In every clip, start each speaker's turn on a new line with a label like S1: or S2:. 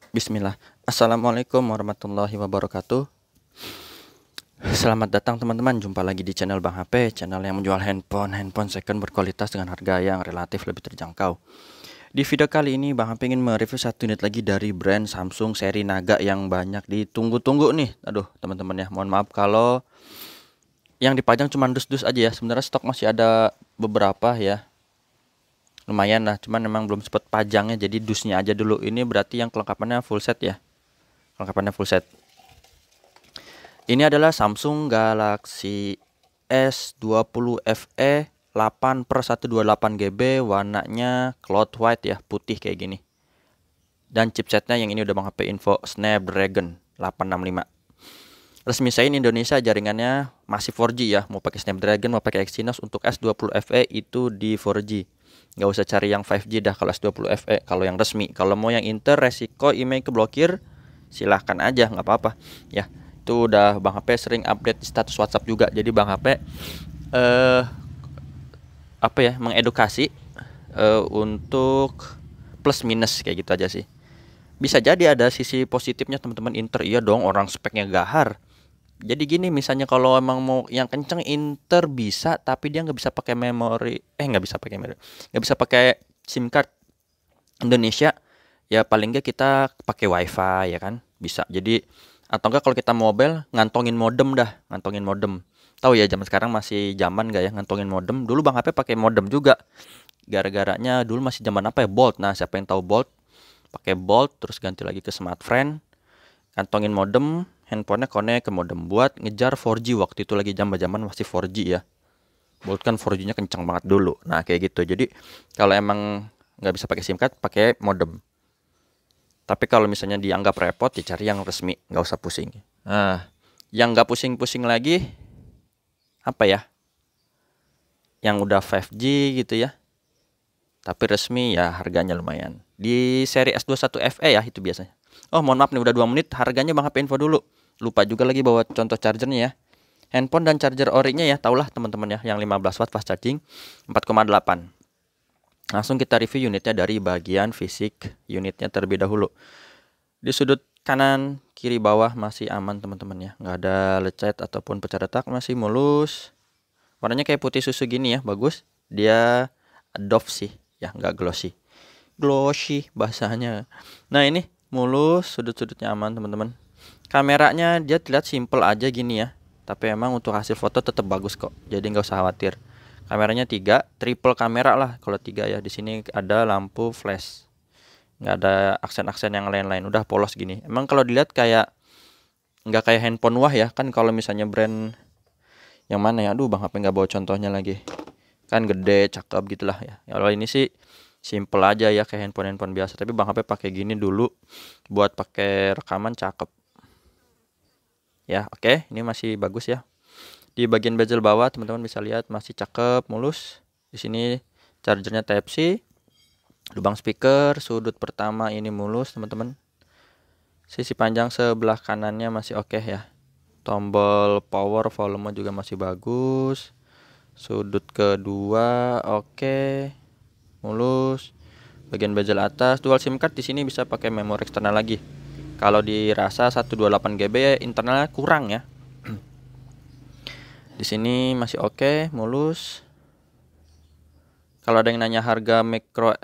S1: Bismillah. Assalamualaikum warahmatullahi wabarakatuh. Selamat datang teman-teman. Jumpa lagi di channel Bang HP, channel yang menjual handphone second berkualitas dengan harga yang relatif lebih terjangkau. Di video kali ini Bang HP ingin mereview satu unit lagi dari brand Samsung seri Naga yang banyak ditunggu-tunggu nih. Aduh teman-teman ya, mohon maaf kalau yang dipajang cuma dus-dus aja ya. Sebenarnya stok masih ada beberapa ya. Lumayan lah, cuman memang belum sempat pajangnya, jadi dusnya aja dulu. Ini berarti yang kelengkapannya full set ya. Kelengkapannya full set. Ini adalah Samsung Galaxy S20 FE 8/128 GB, warnanya cloud white ya, putih kayak gini. Dan chipsetnya yang ini udah Bang HP info, Snapdragon 865. Resmi saya Indonesia, jaringannya masih 4G ya. Mau pakai Snapdragon, mau pakai Exynos. Untuk S20 FE itu di 4G. Nggak usah cari yang 5G dah kalau S20 FE, kalau yang resmi. Kalau mau yang inter resiko email keblokir, silahkan aja, nggak apa-apa ya. Itu udah Bang HP sering update di status WhatsApp juga. Jadi Bang HP mengedukasi untuk plus minus kayak gitu aja sih. Bisa jadi ada sisi positifnya teman-teman, inter iya dong, orang speknya gahar. Jadi gini, misalnya kalau emang mau yang kenceng inter bisa, tapi dia nggak bisa pakai memori, nggak bisa pakai SIM card Indonesia. Ya paling nggak kita pakai WiFi ya kan, bisa. Jadi atau enggak kalau kita mobile ngantongin modem dah, ngantongin modem. Tahu ya zaman sekarang masih zaman nggak ya ngantongin modem? Dulu Bang HP pakai modem juga. Gara-garanya dulu masih zaman apa ya, Bolt. Nah siapa yang tahu Bolt? Pakai Bolt terus ganti lagi ke Smartfren, kantongin modem, handphonenya connect ke modem buat ngejar 4G. Waktu itu lagi zaman masih 4G ya. Bolt kan 4G-nya kencang banget dulu. Nah kayak gitu. Jadi kalau emang nggak bisa pakai SIM card, pakai modem. Tapi kalau misalnya dianggap repot, dicari yang resmi, nggak usah pusing. Nah, yang nggak pusing-pusing lagi apa ya? Yang udah 5G gitu ya. Tapi resmi ya harganya lumayan. Di seri S21 FE ya itu biasanya. Oh mohon maaf nih, udah 2 menit, harganya Bang HP info dulu. Lupa juga lagi bawa contoh chargernya ya. Handphone dan charger orinya ya, taulah teman-teman ya, yang 15 watt fast charging 4,8. Langsung kita review unitnya dari bagian fisik unitnya terlebih dahulu. Di sudut kanan, kiri, bawah masih aman teman-teman ya. Nggak ada lecet ataupun pecah retak, masih mulus. Warnanya kayak putih susu gini ya, bagus. Dia doff sih ya, nggak glossy. Glossy bahasanya. Nah ini mulus, sudut-sudutnya aman teman-teman. Kameranya dia terlihat simple aja gini ya, tapi emang untuk hasil foto tetap bagus kok, jadi nggak usah khawatir. Kameranya 3, triple kamera lah kalau 3 ya. Di sini ada lampu flash, nggak ada aksen-aksen yang lain-lain, udah polos gini. Emang kalau dilihat kayak nggak kayak handphone wah ya kan. Kalau misalnya brand yang mana ya, aduh Bang HP nggak bawa contohnya lagi, kan gede cakep gitulah ya. Kalau ini sih simple aja ya, kayak handphone biasa, tapi Bang HP pakai gini dulu buat pakai rekaman, cakep ya. Oke, ini masih bagus ya. Di bagian bezel bawah teman-teman bisa lihat masih cakep, mulus. Di sini chargernya Type C, lubang speaker sudut pertama ini mulus teman-teman. Sisi panjang sebelah kanannya masih oke ya. Tombol power volume juga masih bagus. Sudut kedua oke, mulus. Bagian bezel atas dual SIM card, di sini bisa pakai memori eksternal lagi. Kalau dirasa 128 GB internalnya kurang ya. Di sini masih oke, mulus. Kalau ada yang nanya harga micro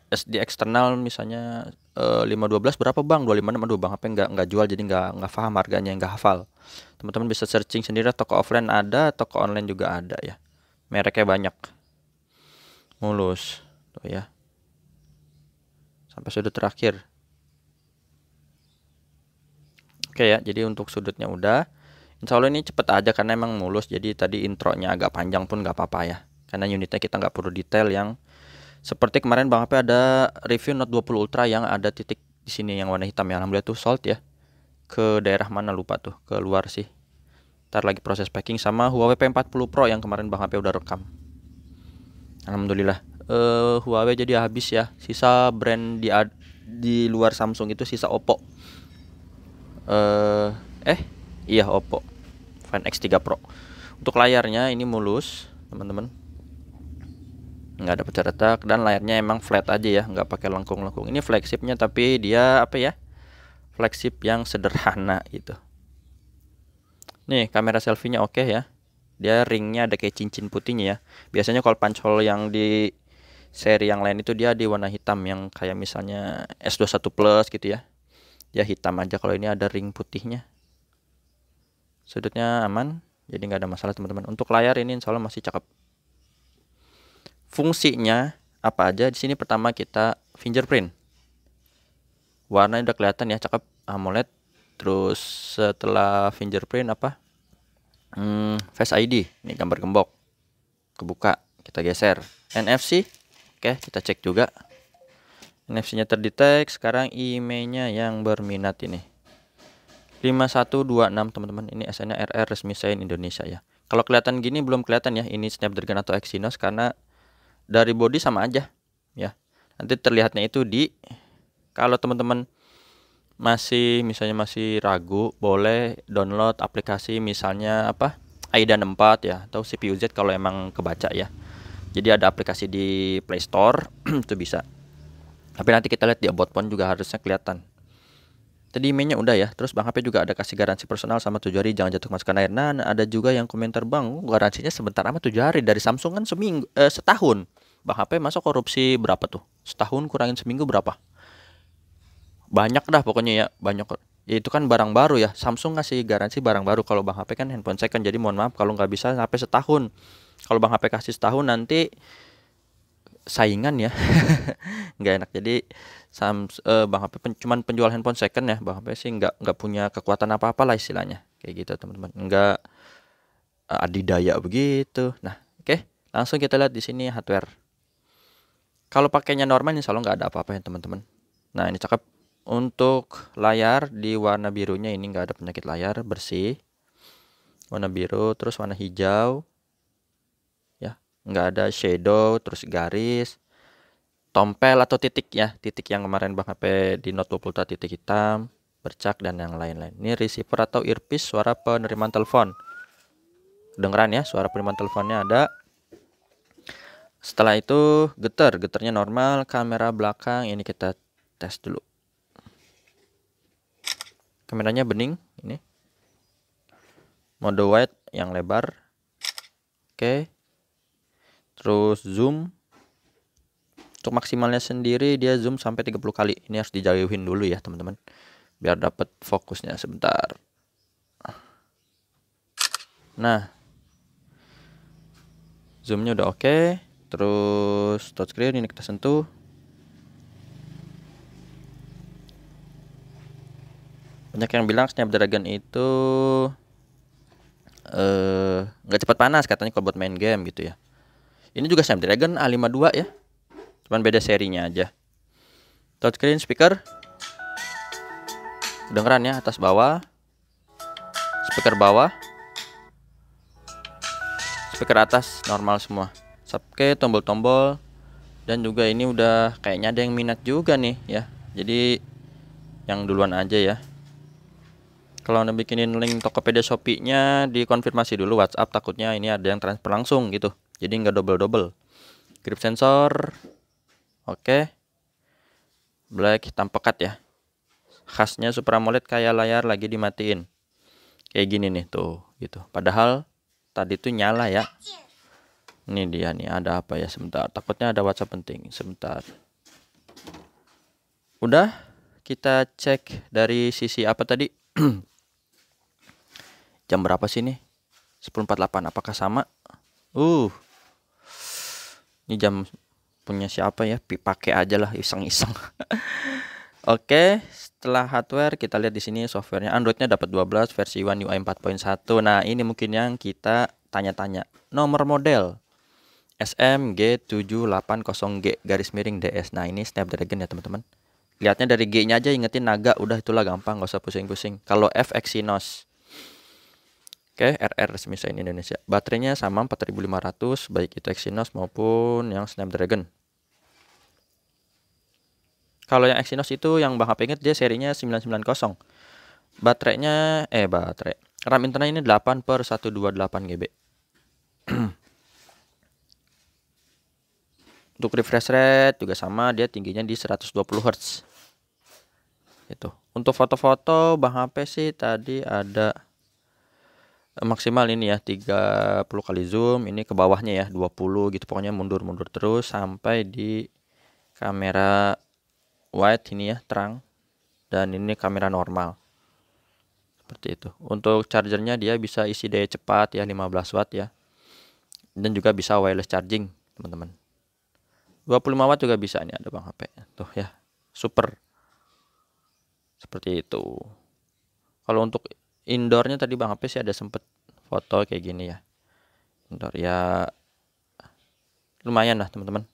S1: SD eksternal misalnya 512 berapa Bang? 256. Aduh Bang HP nggak jual, jadi nggak paham harganya, nggak hafal. Teman-teman bisa searching sendiri, toko offline ada, toko online juga ada ya. Mereknya banyak. Mulus. Tuh ya. Sampai sudut terakhir. Oke ya, jadi untuk sudutnya udah. Insya Allah ini cepet aja karena emang mulus. Jadi tadi intronya agak panjang pun nggak apa-apa ya. Karena unitnya kita nggak perlu detail yang seperti kemarin Bang HP ada review Note 20 Ultra yang ada titik di sini yang warna hitam ya. Alhamdulillah tuh sold ya. Ke daerah mana lupa tuh, ke luar sih. Ntar lagi proses packing. Sama Huawei P40 Pro yang kemarin Bang HP udah rekam. Alhamdulillah. Huawei jadi habis ya. Sisa brand di luar Samsung itu sisa Oppo. Iya Oppo Find X3 Pro. Untuk layarnya ini mulus teman-teman, nggak ada pecah retak, dan layarnya emang flat aja ya, nggak pakai lengkung-lengkung. Ini flagshipnya tapi dia apa ya, flagship yang sederhana gitu. Nih kamera selfie-nya oke ya. Dia ringnya ada kayak cincin putihnya ya. Biasanya kalau punch-hole yang di seri yang lain itu dia di warna hitam, yang kayak misalnya S21 Plus gitu ya. Dia hitam aja, kalau ini ada ring putihnya. Sudutnya aman, jadi nggak ada masalah teman-teman. Untuk layar ini insya Allah masih cakep. Fungsinya apa aja di sini? Pertama kita fingerprint. Warnanya udah kelihatan ya, cakep, AMOLED. Terus setelah fingerprint apa? Face ID. Ini gambar gembok. Kebuka, kita geser. NFC. Oke, kita cek juga. NFC-nya terdetek. Sekarang IMEI-nya yang berminat ini. 5126 teman-teman. Ini SN-nya RR resmi Sein Indonesia ya. Kalau kelihatan gini belum kelihatan ya ini Snapdragon atau Exynos, karena dari body sama aja ya. Nanti terlihatnya itu di, kalau teman-teman masih misalnya masih ragu, boleh download aplikasi misalnya apa, Aidan 4 ya, atau CPU Z kalau emang kebaca ya. Jadi ada aplikasi di Play Store itu bisa. Tapi nanti kita lihat di about phone juga harusnya kelihatan. Tadi emailnya udah ya. Terus Bang HP juga ada kasih garansi personal sama 7 hari, jangan jatuh masukkan air. Nah, ada juga yang komentar, Bang, garansinya sebentar amat 7 hari. Dari Samsung kan setahun. Bang HP masuk korupsi berapa tuh? Setahun kurangin seminggu berapa? Banyak dah pokoknya ya, banyak. Ya itu kan barang baru ya. Samsung ngasih garansi barang baru. Kalau Bang HP kan handphone second. Jadi mohon maaf kalau nggak bisa sampai setahun. Kalau Bang HP kasih setahun nanti saingan ya. Nggak enak. Jadi Bang HP cuman penjual handphone second ya. Bang HP sih nggak punya kekuatan apa-apa lah istilahnya. Kayak gitu teman-teman. Nggak adidaya begitu. Nah, oke. Langsung kita lihat di sini hardware. Kalau pakainya normal insya Allah nggak ada apa-apa ya teman-teman. Nah, ini cakep. Untuk layar di warna birunya ini nggak ada penyakit layar, bersih. Warna biru, terus warna hijau. Ya, nggak ada shadow, terus garis, tompel atau titik ya, titik yang kemarin Bang HP di Note 20 Ultra, titik hitam, bercak dan yang lain-lain. Ini receiver atau earpiece, suara penerimaan telepon. Dengeran ya, suara penerimaan teleponnya ada. Setelah itu getarnya normal, kamera belakang ini kita tes dulu. Kameranya bening ini. Mode wide yang lebar. Oke. Terus zoom. Untuk maksimalnya sendiri dia zoom sampai 30 kali. Ini harus dijauhin dulu ya, teman-teman. Biar dapat fokusnya sebentar. Nah. Zoomnya udah oke. Terus touchscreen ini kita sentuh. Banyak yang bilang Snapdragon itu nggak cepat panas katanya kalau buat main game gitu ya. Ini juga Snapdragon A52 ya, cuman beda serinya aja. Touchscreen, speaker, dengeran ya, atas bawah, speaker bawah, speaker atas normal semua. Oke, tombol-tombol, dan juga ini udah kayaknya ada yang minat juga nih ya. Jadi yang duluan aja ya. Kalau Anda bikinin link Tokopedia Shopee-nya, dikonfirmasi dulu WhatsApp, takutnya ini ada yang transfer langsung gitu. Jadi nggak double-double. Grip sensor. Oke. Black hitam pekat ya. Khasnya Super AMOLED kayak layar lagi dimatiin. Kayak gini nih tuh gitu. Padahal tadi tuh nyala ya. Ini dia nih, ada apa ya, sebentar. Takutnya ada WhatsApp penting, sebentar. Udah, kita cek dari sisi apa tadi? Jam berapa sih nih? 10.48. Apakah sama? Ini jam punya siapa ya? Pakai aja lah, iseng-iseng. Oke, setelah hardware kita lihat di sini softwarenya. Androidnya dapat 12, versi One UI 4.1. Nah, ini mungkin yang kita tanya-tanya. Nomor model SMG780G garis miring DS. Nah, ini Snapdragon ya teman-teman. Lihatnya dari G-nya aja, ingetin naga, udah itulah gampang, nggak usah pusing-pusing. Kalau F Exynos. Oke, RR resmi Sein Indonesia. Baterainya sama 4500, baik itu Exynos maupun yang Snapdragon. Kalau yang Exynos itu yang Bang HP inget dia serinya 990. Baterainya RAM internal ini 8/128 GB. Untuk refresh rate juga sama, dia tingginya di 120 Hz. Itu. Untuk foto-foto Bang HP sih tadi ada maksimal ini ya 30 kali zoom, ini ke bawahnya ya 20 gitu, pokoknya mundur-mundur terus sampai di kamera wide ini ya terang, dan ini kamera normal seperti itu. Untuk chargernya dia bisa isi daya cepat ya 15 watt ya, dan juga bisa wireless charging teman-teman. 25 watt juga bisa, nih ada Bang HP tuh ya, super seperti itu. Kalau untuk indoornya tadi Bang HP sih ada sempet foto kayak gini ya, indoor ya lumayan lah teman-teman.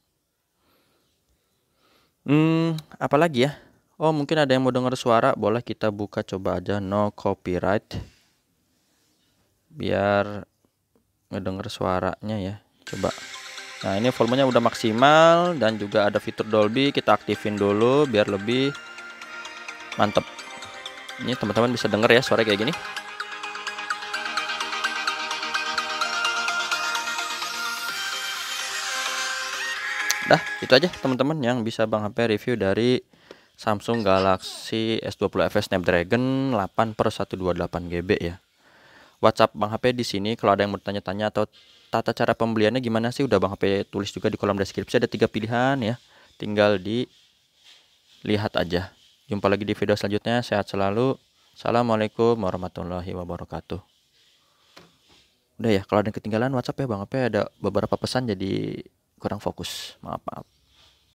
S1: Apalagi ya, oh mungkin ada yang mau dengar suara, boleh kita buka coba aja no copyright biar ngedenger suaranya ya, coba. Nah ini volumenya udah maksimal dan juga ada fitur Dolby, kita aktifin dulu biar lebih mantep. Ini teman-teman bisa denger ya suara kayak gini. Dah itu aja teman-teman yang bisa Bang HP review dari Samsung Galaxy S20 FE Snapdragon 8/128GB ya. WhatsApp Bang HP di sini, kalau ada yang mau tanya-tanya atau tata cara pembeliannya gimana sih, udah Bang HP tulis juga di kolom deskripsi, ada 3 pilihan ya. Tinggal dilihat aja. Jumpa lagi di video selanjutnya, sehat selalu. Assalamualaikum warahmatullahi wabarakatuh. Udah ya, kalau ada yang ketinggalan WhatsApp ya Bang HP, ada beberapa pesan jadi kurang fokus. Maaf.